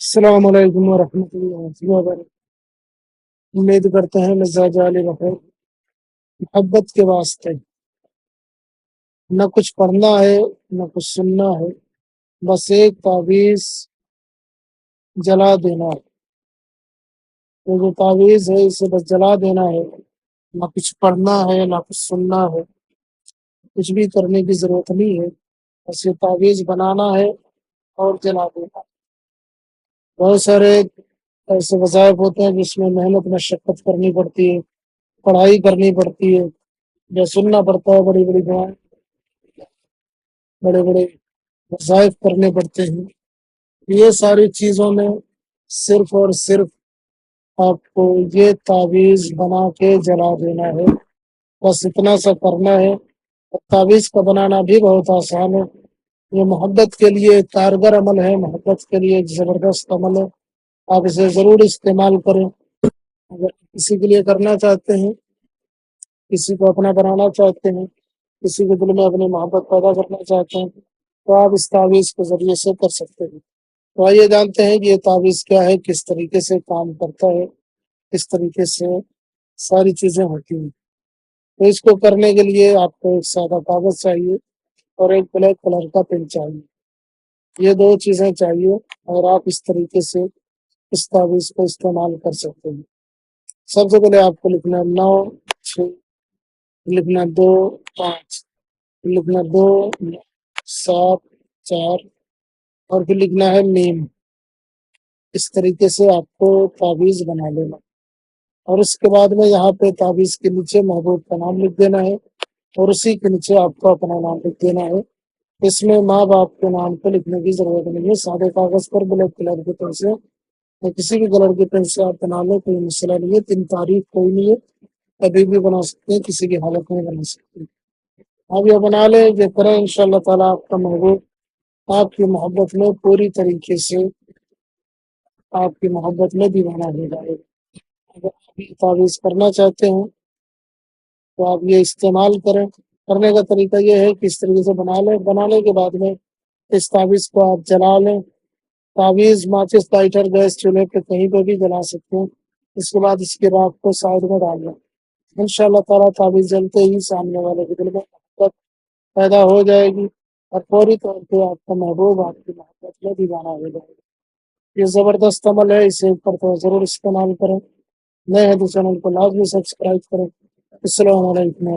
السلام علیکم ورحمۃ اللہ وبرکاتہ۔ امید کرتے ہیں مزاج علی بخیر۔ محبت کے واسطے نہ کچھ پڑھنا ہے نہ کچھ سننا ہے، بس ایک تعویذ جلا دینا ہے۔ وہ جو تعویذ ہے اسے بس جلا دینا ہے، نہ کچھ پڑھنا ہے نہ کچھ سننا ہے، کچھ بھی کرنے کی ضرورت نہیں ہے، بس یہ تعویذ بنانا ہے اور جلا دینا ہے۔ بہت سارے ایسے وظائف ہوتے ہیں جس میں محنت مشقت کرنی پڑتی ہے، پڑھائی کرنی پڑتی ہے، جو سننا پڑتا ہے، بڑی بڑی دعائیں، بڑے بڑے وظائف کرنے پڑتے ہیں۔ یہ ساری چیزوں میں صرف اور صرف آپ کو یہ تعویذ بنا کے جلا دینا ہے، بس اتنا سا کرنا ہے۔ اور تعویذ کا بنانا بھی بہت آسان ہے، یہ محبت کے لیے کارگر عمل ہے، محبت کے لیے ایک زبردست عمل ہے۔ آپ اسے ضرور استعمال کریں۔ اگر کسی کے لیے کرنا چاہتے ہیں، کسی کو اپنا بنانا چاہتے ہیں، کسی کے دل میں اپنی محبت پیدا کرنا چاہتے ہیں، تو آپ اس تعویذ کے ذریعے سے کر سکتے ہیں۔ تو آئیے جانتے ہیں کہ یہ تعویذ کیا ہے، کس طریقے سے کام کرتا ہے، کس طریقے سے ساری چیزیں ہوتی ہیں۔ تو اس کو کرنے کے لیے آپ کو ایک سادہ کاغذ چاہیے اور ایک بلیک کلر کا پین چاہیے، یہ دو چیزیں چاہیے، اور آپ اس طریقے سے اس تعویذ کو استعمال کر سکتے ہیں۔ سب سے پہلے آپ کو لکھنا 9 6، لکھنا 2 5، لکھنا 2 7 4، اور پھر لکھنا ہے میم۔ اس طریقے سے آپ کو تعویذ بنا لینا، اور اس کے بعد میں یہاں پہ تعویذ کے نیچے محبوب کا نام لکھ دینا ہے، اور اسی کے نیچے آپ کو اپنا نام لکھ دینا ہے۔ اس میں ماں باپ کے نام پہ لکھنے کی ضرورت نہیں ہے، سادے کاغذ پر بلیک کلر کی پین سے یا کسی بھی کلر کی پین سے آپ بنا لیں، کوئی مسئلہ نہیں ہے، 3 تاریخ کوئی نہیں ہے، کبھی بھی بنا سکتے ہیں، کسی کی حالت میں بنا سکتے ہیں۔ آپ یہ بنا لیں، یہ کریں، انشاءاللہ تعالیٰ آپ کا محبوب آپ کی محبت میں پوری طریقے سے آپ کی محبت میں دیوانہ ہو جائے گا۔ اگر آپ یہ تعویذ کرنا چاہتے ہیں تو آپ یہ استعمال کریں۔ کرنے کا طریقہ یہ ہے کہ اس طریقے سے بنا لیں، بنانے کے بعد میں اس تعویذ کو آپ جلا لیں۔ تعویذ ماچس لائٹر گیس چولہے پہ کہیں پہ بھی جلا سکتے ہیں۔ اس کے بعد اس کی راکھ کو سائڈ میں ڈال لیں، انشاءاللہ تعالیٰ تعویذ جلتے ہی سامنے والے کے دل میں محبت پیدا ہو جائے گی، اور فوری طور پہ آپ کا محبوب آپ کی محبت میں دیوانہ ہو جائے گا۔ یہ زبردست عمل ہے، اسے اوپر تو ضرور استعمال کریں۔ نئے ہیں تو چینل کو لازمی سبسکرائب کریں۔ السلام علیکم۔